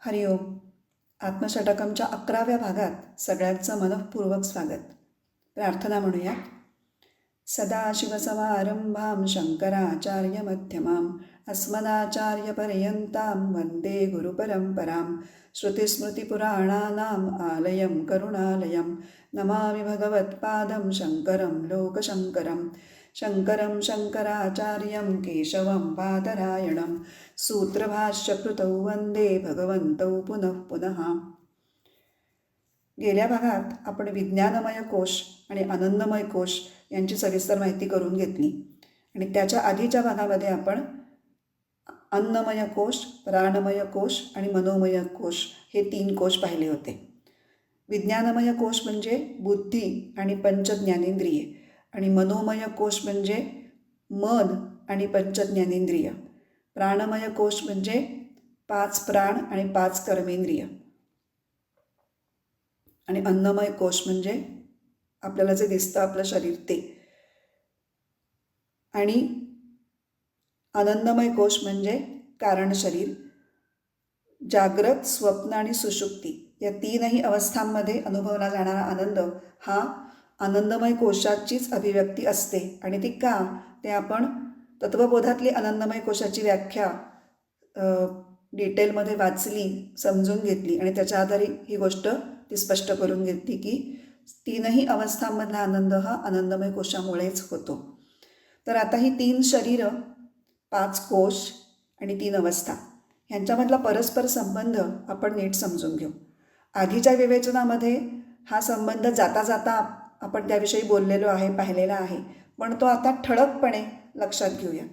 हरिओम. आत्मषटकमच्या 11व्या भागात सगळ्यांचं मनःपूर्वक स्वागत. प्रार्थना म्हणूया. सदाशिवसमारंभां शंकराचार्यमध्यमाम् अस्मदाचार्यपर्यन्तां वन्दे गुरुपरम्परां. श्रुतिस्मृतिपुराणानाम् आलयं करुणालयं नमामि भगवत्पादं शङ्करं लोकशङ्करं. शङ्करं शङ्कराचार्यं केशवं बादरायणं सूत्रभाष्यकृतौ वन्दे भगवन्तौ पुनः पुनः. गेल्या भागात आपण विज्ञानमय कोश आणि आनंदमय कोश यांची सविस्तर माहिती करून घेतली आणि त्याच्या आधीच्या भागामध्ये आपण अन्नमय कोश, प्राणमय कोश आणि मनोमय कोश हे 3 कोश पाहिले होते. विज्ञानमय कोश म्हणजे बुद्धी आणि पंचज्ञानेंद्रिये आणि मनोमय कोश म्हणजे मन आणि पंचज्ञानेंद्रिय. प्राणमय कोश म्हणजे 5 प्राण आणि 5 कर्मेंद्रिय आणि अन्नमय कोश म्हणजे आपल्याला जे दिसतं आपलं शरीर ते. आणि आनंदमय कोश म्हणजे कारण शरीर. जाग्रत, स्वप्न आणि सुषुप्ती या 3ही अवस्थांमध्ये अनुभवला जाणारा आनंद हा आनंदमय कोशाचीच अभिव्यक्ती असते. आणि ती का ते आपण तत्वबोधातली आनंदमय कोशाची व्याख्या डिटेलमध्ये वाचली, समजून घेतली आणि त्याच्या आधारे ही गोष्ट ती स्पष्ट करून घेतली की 3ही अवस्थांमधला आनंद हा आनंदमय कोशामुळेच होतो. तर आता ही 3 शरीरं, 5 कोश आणि 3 अवस्था ह्यांच्यामधला परस्पर संबंध आपण नीट समजून घेऊ. आधीच्या विवेचनामध्ये हा संबंध जाता जाता आपण त्याविषयी बोललेलो आहे, पाहिलेला आहे, पण तो आता ठळकपणे लक्षात घेऊया.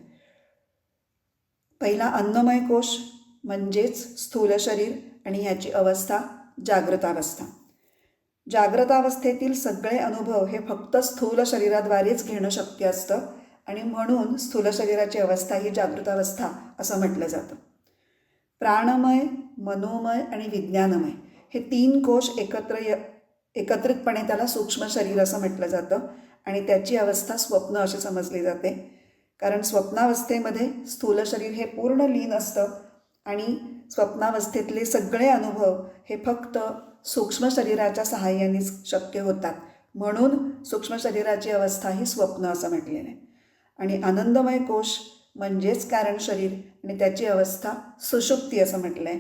पहिला अन्नमय कोश म्हणजेच स्थूल शरीर आणि ह्याची अवस्था जागृतावस्था. जागृतावस्थेतील सगळे अनुभव हे फक्त स्थूल शरीराद्वारेच घेणं शक्य असतं आणि म्हणून स्थूल शरीराची अवस्था ही जागृतावस्था असं म्हटलं जातं. प्राणमय, मनोमय आणि विज्ञानमय हे 3 कोश एकत्रितपणे त्याला सूक्ष्म शरीर असं म्हटलं जातं आणि त्याची अवस्था स्वप्न अशी समजली जाते. कारण स्वप्नावस्थेमध्ये स्थूल शरीर हे पूर्ण लीन असतं आणि स्वप्नावस्थेतले सगळे अनुभव हे फक्त सूक्ष्म शरीराच्या सहाय्यानेच शक्य होतात. म्हणून सूक्ष्म शरीराची अवस्था ही स्वप्न असं म्हटलेलं आहे. आणि आनंदमय कोश म्हणजेच कारण शरीर आणि त्याची अवस्था सुषुप्ती असं म्हटलं आहे.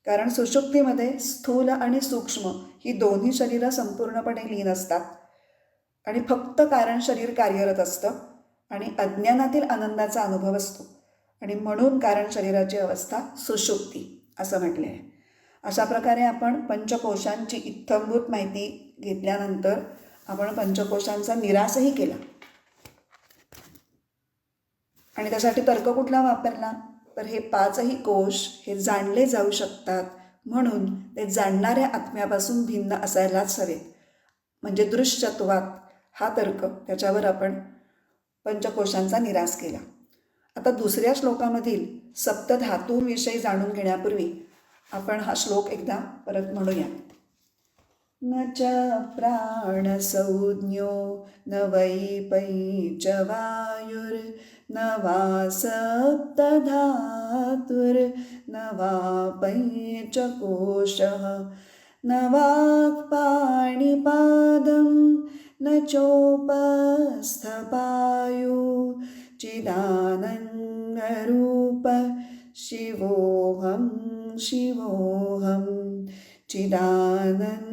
कारण सुषुप्तीमध्ये स्थूल आणि सूक्ष्म ही दोन्ही शरीरं संपूर्णपणे लीन असतात आणि फक्त कारण शरीर कार्यरत असतं आणि अज्ञानातील आनंदाचा अनुभव असतो आणि म्हणून कारण शरीराची अवस्था सुषुप्ती असं म्हटले आहे. अशा प्रकारे आपण पंचकोशांची इत्थंभूत माहिती घेतल्यानंतर आपण पंचकोशांचा निरासही केला आणि त्यासाठी तर्क कुठला वापरला तर हे 5ही कोश हे जाणले जाऊ शकतात म्हणून ते जाणणाऱ्या आत्म्यापासून भिन्न असायलाच हवेत, म्हणजे दृश्यत्वात हा तर्क, त्याच्यावर आपण पंचकोशांचा निरास केला. आता दुसऱ्या श्लोकामधील सप्तधातूंविषयी जाणून घेण्यापूर्वी आपण हा श्लोक एकदा परत म्हणूया. न च प्राणसंज्ञो न वै पैच वायुर्न वा सप्तधातुर्न वा पैचकोशः न वाक्पाणिपादं न चोपस्थपायु चिदानन्दरूप शिवोऽहं शिवोऽहं चिदानन्दरूप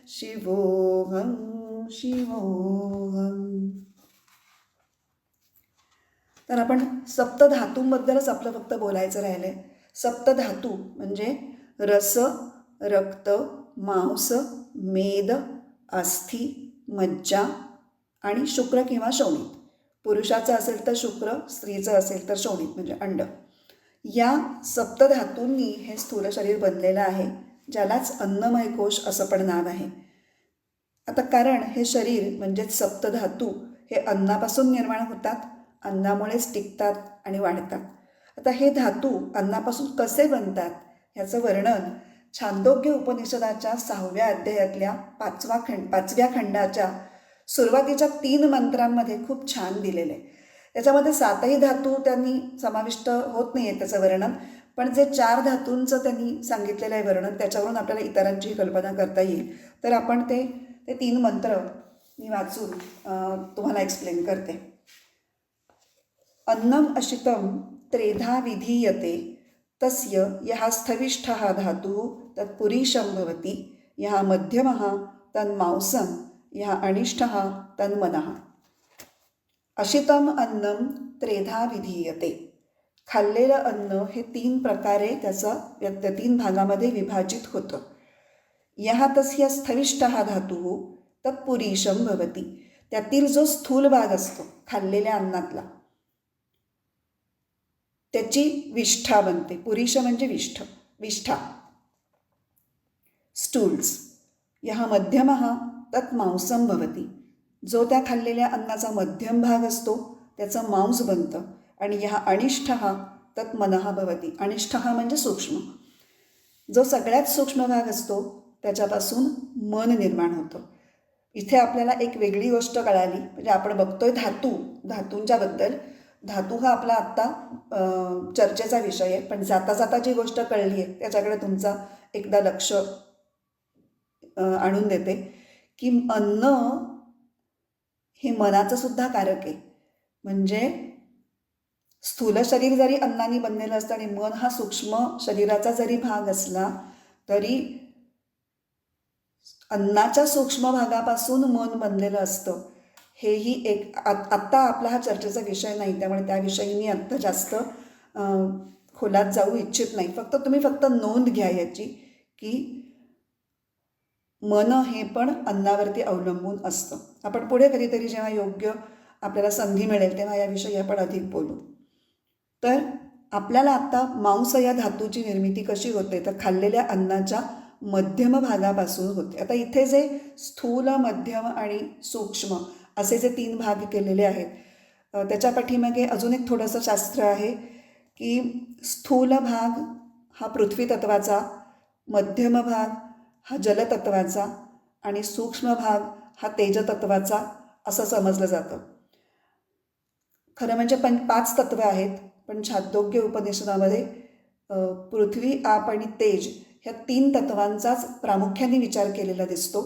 शिवोऽहं शिवोऽहं. तर आपण सप्तधातूंबद्दलच आपलं फक्त बोलायचं राहिलं आहे. सप्तधातू म्हणजे रस, रक्त, मांस, मेद, अस्थि, मज्जा आणि शुक्र किंवा शोणित. पुरुषाचं असेल तर शुक्र, स्त्रीचं असेल तर शोणित म्हणजे अंड. या सप्तधातूंनी हे स्थूल शरीर बनलेलं आहे, ज्यालाच अन्नमय कोश असं पण नाव आहे. आता कारण हे शरीर म्हणजेच सप्तधातू हे अन्नापासून निर्माण होतात, अन्नामुळेच टिकतात आणि वाढतात. आता हे धातू अन्नापासून कसे बनतात ह्याचं वर्णन छांदोग्य उपनिषदाच्या 6व्या अध्यायातल्या 5व्या खंडाच्या सुरुवातीच्या 3 मंत्रांमध्ये खूप छान दिलेलं आहे. त्याच्यामध्ये 7ही धातू त्यांनी समाविष्ट होत नाही आहे त्याचं वर्णन, पण जे 4 धातूंचं त्यांनी सांगितलेलं आहे वर्णन, त्याच्यावरून आपल्याला इतरांचीही कल्पना करता येईल. तर आपण ते 3 मंत्र मी वाचून तुम्हाला एक्सप्लेन करते. अन्नम अशितम त्रेधा विधीयते तस्य यः स्थविष्ठः धातुः तत्पुरीशं भवति, यः मध्यमः तन्मांसं, यः अनिष्ठः तन्मनः. अशितम अन्नम त्रेधा विधीयते. खाल्लेलं अन्न हे 3 प्रकारे त्या 3 भागामध्ये विभाजित होतं. यः तस्य स्थविष्ठः धातुः तत्पुरीशं भवति. त्यातील जो स्थूल भाग असतो खाल्लेल्या अन्नातला, त्याची विष्ठा बनते. पुरीश म्हणजे विष्ठा, स्टूल्स. यः मध्यमः तत् मांसं भवति. जो त्या खाल्लेल्या अन्नाचा मध्यम भाग असतो त्याचं मांस बनतं. आणि यः अनिष्ठः तत् मनः भवति. अनिष्ठः म्हणजे सूक्ष्म. जो सगळ्यात सूक्ष्म भाग असतो त्याच्यापासून मन निर्माण होतं. इथे आपल्याला एक वेगळी गोष्ट कळाली. म्हणजे आपण बघतोय धातूंच्याबद्दल. धातू हा आपला आत्ता चर्चेचा विषय आहे. पण जाता जाता जी गोष्ट कळली आहे त्याच्याकडे तुमचा एकदा लक्ष आणून देते की अन्न हे मनाचं सुद्धा कारक आहे. म्हणजे स्थूल शरीर जरी अन्नाने बनलेलं असतं आणि मन हा सूक्ष्म शरीराचा जरी भाग असला तरी अन्नाच्या सूक्ष्म भागापासून मन बनलेलं असतं. हेही एक आत्ता आपला हा चर्चेचा विषय नाही, त्यामुळे त्याविषयी मी आत्ता जास्त खोलात जाऊ इच्छित नाही. तुम्ही नोंद घ्या याची की मन हे पण अन्नावरती अवलंबून असतं. आपण पुढे कधीतरी जेव्हा योग्य आपल्याला संधी मिळेल तेव्हा याविषयी आपण अधिक बोलू. तर आपल्याला आत्ता मांस या धातूची निर्मिती कशी होते तर खाल्लेल्या अन्नाच्या मध्यम भागापासून होते. आता इथे जे स्थूल, मध्यम आणि सूक्ष्म असे जे 3 भाग केलेले आहेत त्याच्या पाठीमागे अजून एक थोडंसं शास्त्र आहे की स्थूल भाग हा पृथ्वी तत्वाचा, मध्यम भाग हा जलतत्वाचा आणि सूक्ष्म भाग हा तेजतत्वाचा असं समजलं जातं. खरं म्हणजे 5 तत्व आहेत. पण छांदोग्य उपनिषदामध्ये पृथ्वी, आप आणि तेज ह्या 3 तत्वांचाच प्रामुख्याने विचार केलेला दिसतो.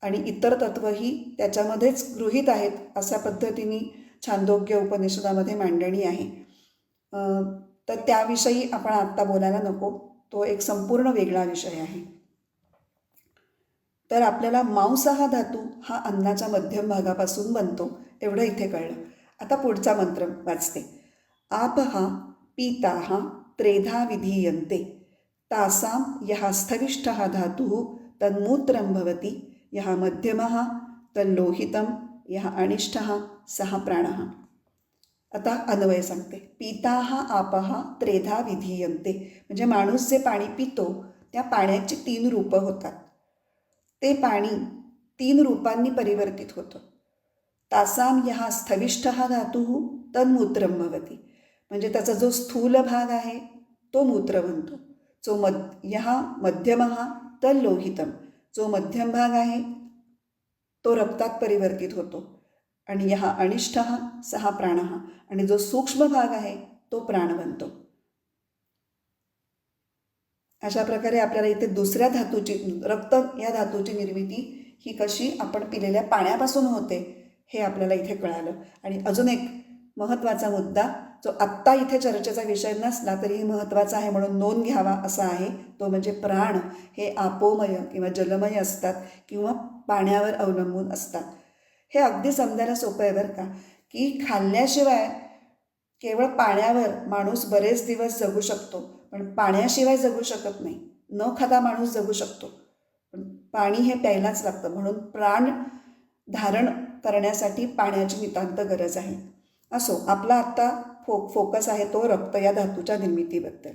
आणि इतर तत्वही त्याच्यामध्येच गृहीत आहेत अशा पद्धतीने छांदोग्य उपनिषदामध्ये मांडणी आहे. तर त्याविषयी आपण आत्ता बोलायला नको, तो एक संपूर्ण वेगळा विषय आहे. तर आपल्याला मांस हा धातू हा अन्नाच्या मध्यम भागापासून बनतो एवढं इथे कळलं. आता पुढचा मंत्र वाचते. आपः पीताः त्रेधा विधीयन्ते तासां यः स्थविष्ठः धातुः तन्मूत्रं भवति, यः मध्यमः तल्लोहितं, यः अनिष्ठः सः प्राणः. आता अन्वय सांगते. पीताः आपः त्रेधा विधीयन्ते म्हणजे माणूस जे पाणी पितो त्या पाण्याची 3 रूपं होतात. ते पाणी 3 रूपांनी परिवर्तित होतं. तासां यः स्थविष्ठः धातुः तन्मूत्रं भवति म्हणजे त्याचा जो स्थूल भाग आहे तो मूत्र बनतो. यः मध्यमः तल्लोहितं जो मध्यम भाग आहे तो रक्तात परिवर्तित होतो. आणि यः अनिष्ठः सः प्राणः आणि जो सूक्ष्म भाग आहे तो प्राण बनतो. अशा प्रकारे आपल्याला इथे दुसऱ्या धातूची, रक्त या धातूची निर्मिती ही कशी आपण पिलेल्या पाण्यापासून होते हे आपल्याला इथे कळालं. आणि अजून एक महत्त्वाचा मुद्दा जो आत्ता इथे चर्चेचा विषय नसला तरीही महत्त्वाचा आहे म्हणून नोंद घ्यावा असा आहे, तो म्हणजे प्राण हे आपोमय किंवा जलमय असतात किंवा पाण्यावर अवलंबून असतात. हे अगदी समजायला सोपं आहे बरं का, की खाल्ल्याशिवाय केवळ पाण्यावर माणूस बरेच दिवस जगू शकतो, पण पाण्याशिवाय जगू शकत नाही. न खाता माणूस जगू शकतो, पण पाणी हे प्यायलाच लागतं. म्हणून प्राण धारण करण्यासाठी पाण्याची नितांत गरज आहे. असो, आपला आत्ता फोकस आहे तो रक्त या धातूच्या निर्मितीबद्दल.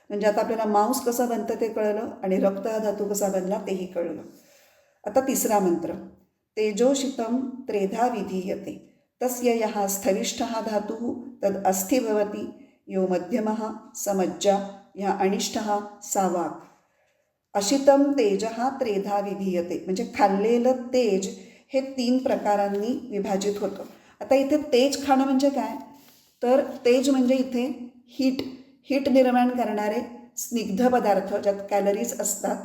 म्हणजे आता आपल्याला मांस कसं बनतं ते कळलं आणि रक्त हा धातू कसा बनला तेही कळलं. आता तिसरा मंत्र. तेजोशितं त्रेधा विधीयते तस्य यः स्थविष्ठः धातुः तद् अस्थि भवति, यो मध्यमः स मज्जा, यः अनिष्ठः सा वाक्. अशितं तेजः त्रेधा विधीयते म्हणजे खाल्लेलं तेज हे 3 प्रकारांनी विभाजित होतं. आता इथे तेज खाणं म्हणजे काय तर तेज म्हणजे इथे हीट हीट निर्माण करणारे स्निग्ध पदार्थ, ज्यात कॅलरीज असतात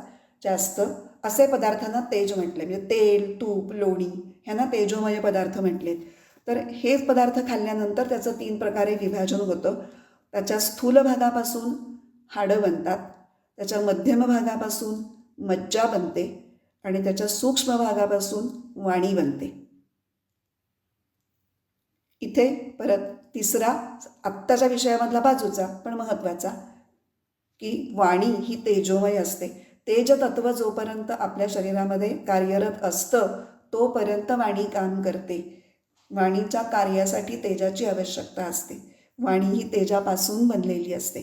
जास्त, असे पदार्थांना तेज म्हटले. म्हणजे तेल, तूप, लोणी ह्यांना तेजोमय पदार्थ म्हटलेत. तर हे पदार्थ खाल्ल्यानंतर त्याचं 3 प्रकारे विभाजन होतं. त्याच्या स्थूल भागापासून हाडं बनतात, त्याच्या मध्यम भागापासून मज्जा बनते आणि त्याच्या सूक्ष्म भागापासून वाणी बनते. इथे परत तिसरा, आत्ताच्या विषयामधला बाजूचा पण महत्त्वाचा, की वाणी ही तेजोमय असते. तेज तत्व जोपर्यंत आपल्या शरीरामध्ये कार्यरत असतं तोपर्यंत वाणी काम करते. वाणीच्या कार्यासाठी तेजाची आवश्यकता असते. वाणी ही तेजापासून बनलेली असते.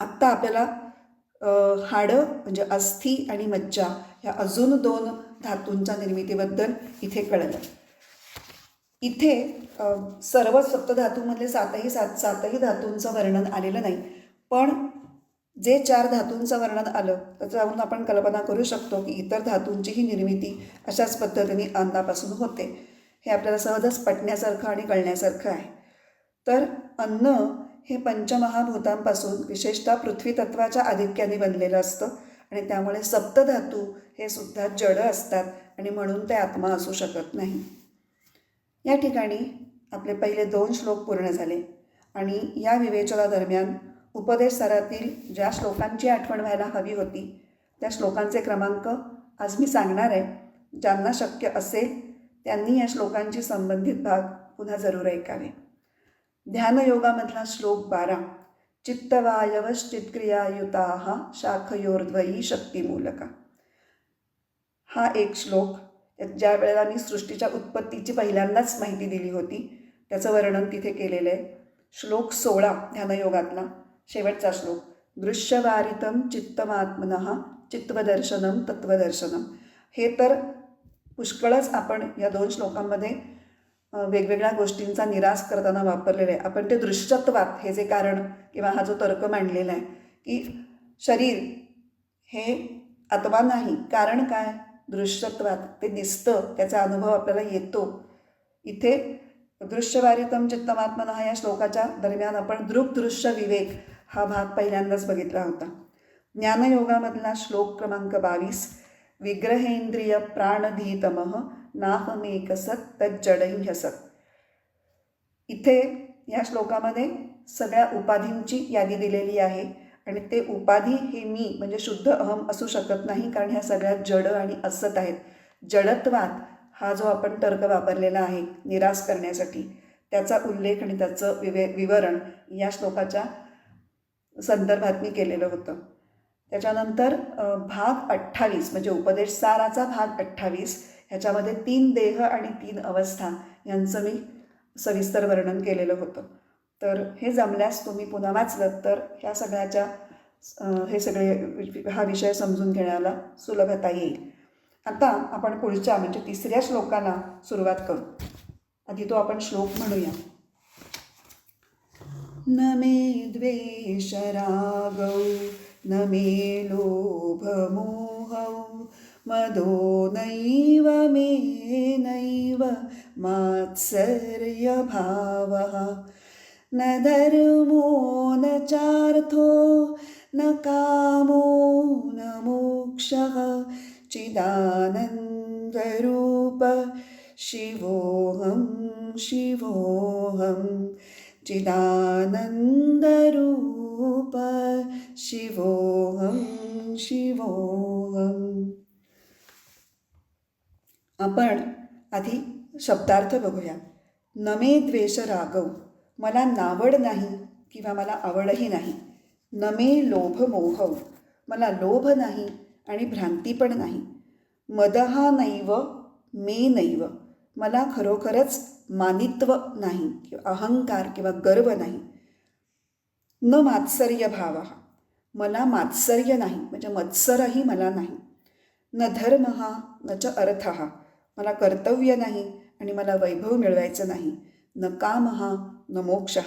आत्ता आपल्याला हाडं म्हणजे अस्थी आणि मज्जा ह्या अजून 2 धातूंच्या निर्मितीबद्दल इथे कळलं. इथे सर्व सप्तधातूमधले सातही धातूंचं वर्णन आलेलं नाही, पण जे 4 धातूंचं वर्णन आलं त्याच्यावरून आपण कल्पना करू शकतो की इतर धातूंचीही निर्मिती अशाच पद्धतीने अन्नापासून होते. हे आपल्याला सहजच पटण्यासारखं आणि कळण्यासारखं आहे. तर अन्न हे पंचमहाभूतांपासून विशेषतः पृथ्वी तत्वाच्या आधिक्याने बनलेलं असतं आणि त्यामुळे सप्तधातू हे सुद्धा जड असतात आणि म्हणून ते आत्मा असू शकत नाही. या ठिकाणी आपले पहिले 2 श्लोक पूर्ण झाले आणि या विवेचनादरम्यान उपदेश सारातील ज्या श्लोकांची आठवण व्हायला हवी होती त्या श्लोकांचे क्रमांक आज मी सांगणार आहे. ज्यांना शक्य असेल त्यांनी या श्लोकांची संबंधित भाग पुन्हा जरूर ऐकावे. ध्यानयोगामधला श्लोक 12, चित्तवायवश्चित्क्रियायुताः शाखयोर्द्वयी शक्तिमूलका. हा एक श्लोक ज्या वेळेला मी सृष्टीच्या उत्पत्तीची पहिल्यांदाच माहिती दिली होती त्याचं वर्णन तिथे केलेलं आहे. श्लोक 16 ध्यानयोगातला शेवटचा श्लोक, दृश्यवारितं चित्तमात्मनः चित्वदर्शनम तत्वदर्शनम. हे तर पुष्कळच आपण या 2 श्लोकांमध्ये वेगवेगळ्या गोष्टींचा निराश करताना वापरलेला आहे. आपण ते दृश्यत्वात हे जे कारण किंवा हा जो तर्क मांडलेला आहे की शरीर हे आत्मा नाही, कारण काय, दृश्यत्वात ते दिसतं, त्याचा अनुभव आपल्याला येतो. इथे दृश्यवारितम चित्तमात्मनः या श्लोकाच्या दरम्यान आपण दृक्दृश्य विवेक हा भाग पहिल्यांदाच बघितला होता. ज्ञानयोगामधला श्लोक क्रमांक 22, विग्रहेंद्रिय प्राणधीतमः नाहमेकसत् तज्जडैह्यसत्. इथे या श्लोकामध्ये सगळ्या उपाधींची यादी दिलेली आहे आणि ते उपाधी हे मी म्हणजे शुद्ध अहम असू शकत नाही, कारण ह्या सगळ्या जड आणि असत आहेत. जडत्वात हा जो आपण तर्क वापरलेला आहे निराश करण्यासाठी त्याचा उल्लेख आणि त्याचं विवरण या श्लोकाच्या संदर्भात मी केलेलं होतं. त्याच्यानंतर भाग 28 म्हणजे उपदेश साराचा भाग 28 ह्याच्यामध्ये 3 देह आणि 3 अवस्था यांचं मी सविस्तर वर्णन केलेलं होतं. तर हे जमल्यास तुम्ही पुन्हा वाचलं तर ह्या सगळ्याच्या हे सगळे हा विषय समजून घेण्याला सुलभता येईल. आता आपण पुढच्या म्हणजे 3ऱ्या श्लोकाला सुरुवात करू. आधी तो आपण श्लोक म्हणूया. न मे द्वेष रागौ न मे लोभ मोहौ मदो नैव मे नैव मात्सर्य भावः न धर्मो न चार्थो न कामो न मोक्षः चिदानन्दरूप शिवोऽहं शिवोऽहं चिदानन्दरूप शिवोऽहं शिवोऽहं. आपण आधी शब्दार्थ बघूया. नमे द्वेष रागव, मला नावड नाही किंवा मला आवडही नाही. नमे लोभ मोहव, मला लोभ नाही आणि भ्रांती पण नाही. मदहा नैव मे नैव, मला खरोखरच मानित्व नाही किंवा अहंकार किंवा गर्व नाही. न मात्सर्य भाव, मला मात्सर्य नाही म्हणजे मत्सरही मला नाही. न धर्म न च अर्थ, मला कर्तव्य नाही आणि मला वैभव मिळवायचं नाही. न काम न मोक्ष,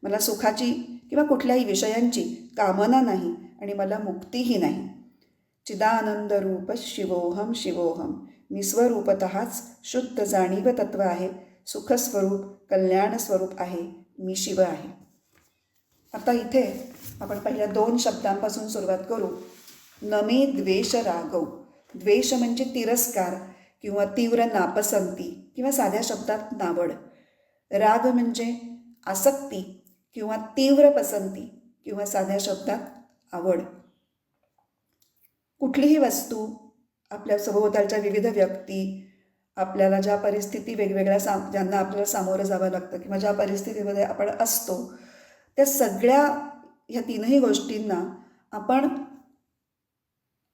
मला सुखाची किंवा कुठल्याही विषयांची कामना नाही आणि मला मुक्तीही नाही. चिदानंदरूप शिवोहम शिवोहम, मी स्वरूपतःच शुद्ध जाणीव तत्व आहे, सुखस्वरूप कल्याणस्वरूप आहे, मी शिव आहे. आता इथे आपण पहिल्या 2 शब्दांपासून सुरुवात करू. नमे द्वेष रागव. द्वेष म्हणजे तिरस्कार किंवा तीव्र नापसंती किंवा साध्या शब्दात नावड. राग म्हणजे आसक्ती किंवा तीव्र पसंती किंवा साध्या शब्दात आवड. कुठलीही वस्तू, आपल्या सभोवतालच्या विविध व्यक्ती, आपल्याला ज्या परिस्थिती वेगवेगळ्या ज्यांना आपल्याला सामोरं जावं लागतं किंवा ज्या परिस्थितीमध्ये आपण असतो, त्या सगळ्या ह्या 3ही गोष्टींना आपण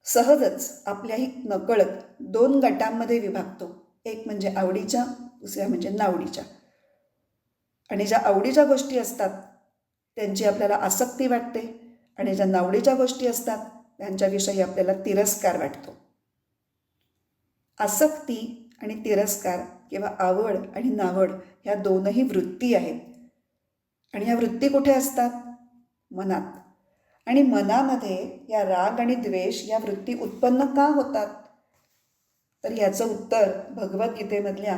सहजच आपल्याही नकळत 2 गटांमध्ये विभागतो. एक म्हणजे आवडीच्या, दुसऱ्या म्हणजे नावडीच्या. आणि ज्या आवडीच्या गोष्टी असतात त्यांची आपल्याला आसक्ती वाटते आणि ज्या नावडीच्या गोष्टी असतात त्यांच्याविषयी आपल्याला तिरस्कार वाटतो. आसक्ती आणि तिरस्कार किंवा आवड आणि नावड ह्या 2ही वृत्ती आहेत. आणि ह्या वृत्ती कुठे असतात? मनात. आणि मनामध्ये या राग आणि द्वेष या वृत्ती उत्पन्न का होतात? तर याचं उत्तर भगवद्गीतेमधल्या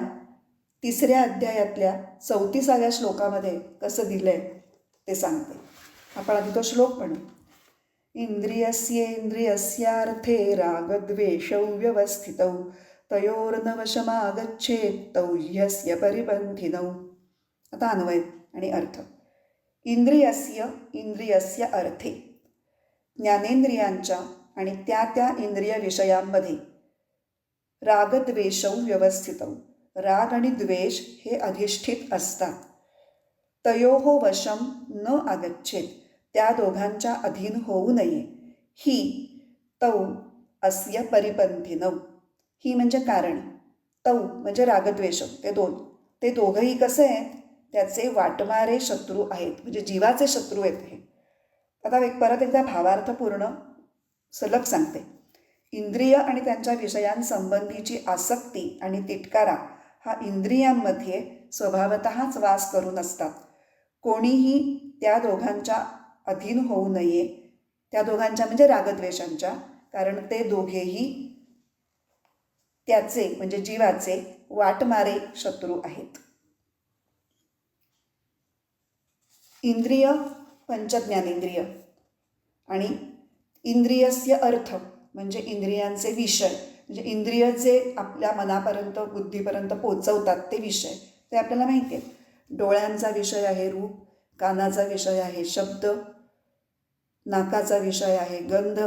3ऱ्या अध्यायातल्या 34व्या श्लोकामध्ये कसं दिलं आहे ते सांगते. आपण आधी तो श्लोक म्हणू. इंद्रियस्येन्द्रियस्यार्थे रागद्वेषौ व्यवस्थितौ तयोर्न वशमागच्छेत् तौ ह्यस्य परिपन्थिनौ. आता अन्वय आणि अर्थ. इंद्रियस्य अर्थे, ज्ञानेंद्रियांच्या आणि त्या त्या इंद्रिय विषयांमध्ये रागद्वेषौ व्यवस्थितौ, राग आणि द्वेष हे अधिष्ठित असतात. तयोः वशम न आगच्छेत, त्या दोघांच्या अधीन होऊ नये. ही तौ अस्य परिपंथिनौ. ही म्हणजे कारण, तौ म्हणजे रागद्वेष, ते दोघंही कसे आहेत? त्याचे वाटमारे शत्रू आहेत, म्हणजे जीवाचे शत्रू आहेत हे. आता परत एकदा भावार्थपूर्ण सलग सांगते. इंद्रिय आणि त्यांच्या विषयांसंबंधीची आसक्ती आणि तिटकारा हा इंद्रियांमध्ये स्वभावतःच वास करून असतात. कोणीही त्या दोघांच्या अधीन होऊ नये. त्या दोघांच्या म्हणजे रागद्वेषांच्या, कारण ते दोघेही त्याचे म्हणजे जीवाचे वाटमारे शत्रू आहेत. इंद्रिय पंचज्ञानेंद्रिय आणि इंद्रियस्य अर्थ म्हणजे इंद्रियांचे विषय, म्हणजे इंद्रिय जे आपल्या मनापर्यंत बुद्धीपर्यंत पोचवतात ते विषय, ते आपल्याला माहिती आहेत. डोळ्यांचा विषय आहे रूप, कानाचा विषय आहे शब्द, नाकाचा विषय आहे गंध,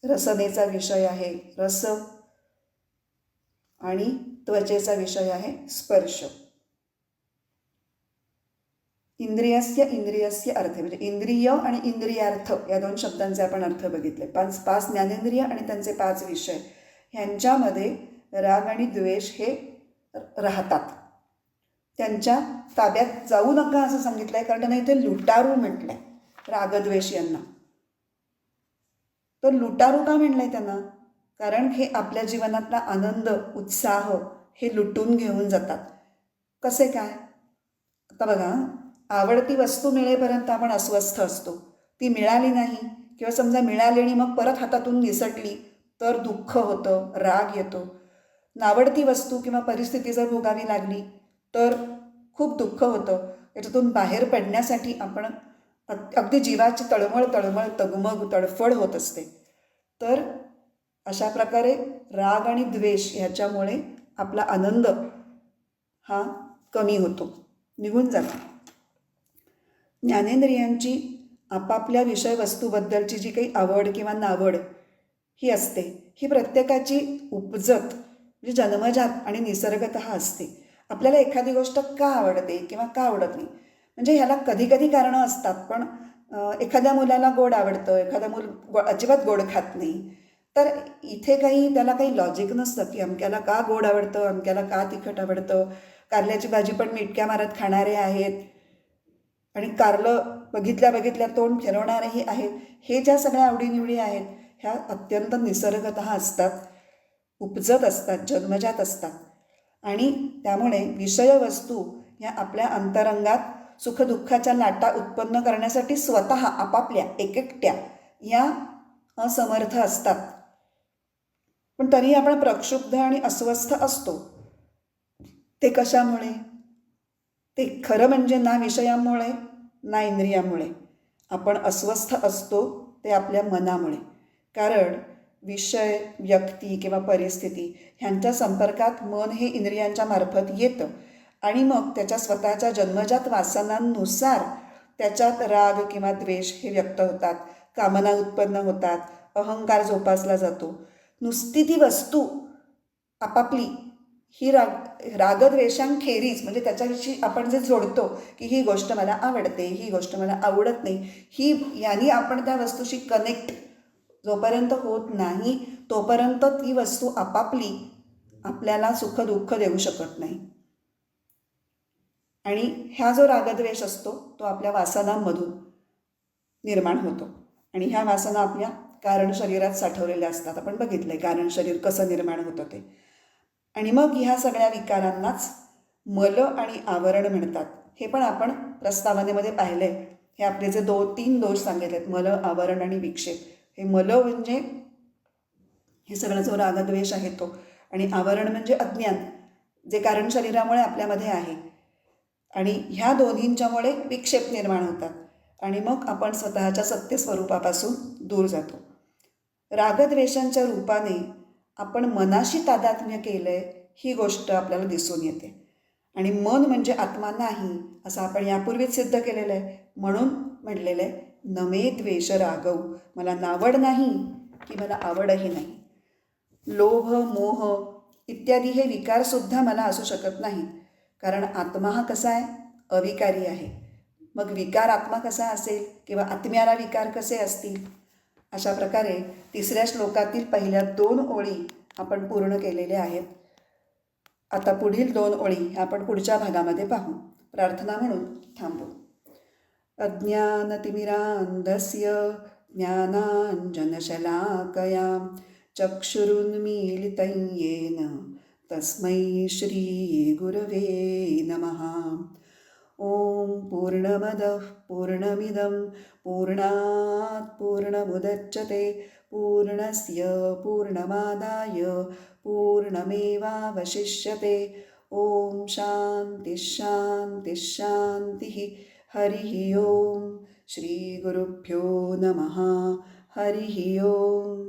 रसनेचा विषय आहे रस आणि त्वचेचा विषय आहे स्पर्श. इंद्रियस्य अर्थ म्हणजे इंद्रिय आणि इंद्रियार्थ या 2 शब्दांचे आपण अर्थ बघितले. 5 ज्ञानेंद्रिय आणि त्यांचे 5 विषय, ह्यांच्यामध्ये राग आणि द्वेष हे राहतात. त्यांच्या ताब्यात जाऊ नका असं सांगितलं आहे, कारण त्यांना इथे लुटारू म्हटलं आहे रागद्वेष यांना. तर लुटारू का म्हणलं आहे त्यांना? कारण हे आपल्या जीवनातला आनंद, उत्साह हे लुटून घेऊन जातात. कसे काय? आता बघा, आवडती वस्तू मिळेपर्यंत आपण अस्वस्थ असतो. ती मिळाली नाही किंवा समजा मिळाली आणि मग परत हातातून निसटली तर दुःख होतं, राग येतो. नावडती वस्तू किंवा परिस्थिती जर भोगावी लागली तर खूप दुःख होतं. याच्यातून बाहेर पडण्यासाठी आपण अगदी जीवाची तळमळ, तगमग, तडफड होत असते. तर अशा प्रकारे राग आणि द्वेष ह्याच्यामुळे आपला आनंद हा कमी होतो, निघून जातो. ज्ञानेंद्रियांची आपापल्या विषयवस्तूबद्दलची जी काही आवड किंवा नावड ही असते, ही प्रत्येकाची उपजत म्हणजे जन्मजात आणि निसर्गतः असते. आपल्याला एखादी गोष्ट का आवडते किंवा का आवडत नाही, म्हणजे ह्याला कधी कधी कारणं असतात. पण एखाद्या मुलाला गोड आवडतं, एखाद्या मूल अजिबात गोड खात नाही. तर इथे त्याला काही लॉजिक नसतं की अमक्याला का गोड आवडतं, अमक्याला का तिखट आवडतं. कारल्याची भाजी पण मिटक्या मारत खाणारे आहेत आणि कारलं बघितल्या तोंड फिरवणारेही आहेत. हे ज्या सगळ्या आवडीनिवडी आहेत ह्या अत्यंत निसर्गतः असतात, उपजत असतात, जन्मजात असतात. आणि त्यामुळे विषयवस्तू ह्या आपल्या अंतरंगात सुखदुःखाच्या लाटा उत्पन्न करण्यासाठी स्वतः आपापल्या एकट्या या असमर्थ असतात. पण तरी आपण प्रक्षुब्ध आणि अस्वस्थ असतो. ते कशामुळे? ते खरं म्हणजे ना विषयामुळे ना इंद्रियामुळे आपण अस्वस्थ असतो, ते आपल्या मनामुळे. कारण विषय, व्यक्ती किंवा परिस्थिती ह्यांच्या संपर्कात मन हे इंद्रियांच्या मार्फत येतं आणि मग त्याच्या स्वतःच्या जन्मजात वासनांनुसार त्याच्यात राग किंवा द्वेष हे व्यक्त होतात, कामना उत्पन्न होतात, अहंकार जोपासला जातो. नुसती ती वस्तू आपापली ही रागद्वेषांखेरीज म्हणजे त्याच्याविषयी आपण जे जोडतो की ही गोष्ट मला आवडते, ही गोष्ट मला आवडत नाही, ही यांनी आपण त्या वस्तूशी कनेक्ट जोपर्यंत होत नाही तोपर्यंत ती वस्तू आपापली आपल्याला सुख दुःख देऊ शकत नाही. आणि ह्या जो रागद्वेष असतो तो आपल्या वासनांमधून निर्माण होतो आणि ह्या वासना आपल्या कारण शरीरात साठवलेल्या असतात. आपण बघितलंय कारण शरीर कसं निर्माण होतं ते. आणि मग ह्या सगळ्या विकारांनाच मल आणि आवरण म्हणतात. हे पण आपण प्रस्तावनेमध्ये पाहिलंय. हे आपले जे 3 दोष सांगितलेत, मल, आवरण आणि विक्षेप. हे मल म्हणजे हे सगळं जो रागद्वेष आहे तो, आणि आवरण म्हणजे अज्ञान, जे कारण शरीरामुळे आपल्यामध्ये आहे. आणि ह्या दोन्हींच्यामुळे विक्षेप निर्माण होतात आणि मग आपण स्वतःच्या सत्य स्वरूपापासून दूर जातो. रागद्वेषांच्या रूपाने आपण मनाशी तादात्म्य केलंय ही गोष्ट आपल्याला दिसून येते. आणि मन म्हणजे आत्मा नाही असं आपण यापूर्वीच सिद्ध केलेलं आहे. म्हणून म्हटलेलं आहे, नमे द्वेष रागव, मला नावड नाही की मला आवडही नाही. लोभ, मोह इत्यादी हे विकारसुद्धा मला असू शकत नाहीत, कारण आत्मा हा कसा आहे, अविकारी आहे. मग विकार आत्मा कसा असेल किंवा आत्म्याला विकार कसे असतील. अशा प्रकारे 3ऱ्या श्लोकातील पहिल्या 2 ओळी आपण पूर्ण केलेल्या आहेत. आता पुढील 2 ओळी आपण पुढच्या भागामध्ये पाहू. प्रार्थना म्हणून थांबू. अज्ञानतिमिरान्धस्य ज्ञानाञ्जनशलाकया चक्षुरुन्मीलितं येन तस्मै श्रीगुरवे नमः. ॐ पूर्णमदः पूर्णमिदं पूर्णात् पूर्णमुदच्यते पूर्णस्य पूर्णमादाय पूर्णमेवावशिष्यते. ॐ शान्तिः शान्तिः शान्तिः. हरिः ओम. श्रीगुरुभ्यो नमः. हरिः ओम.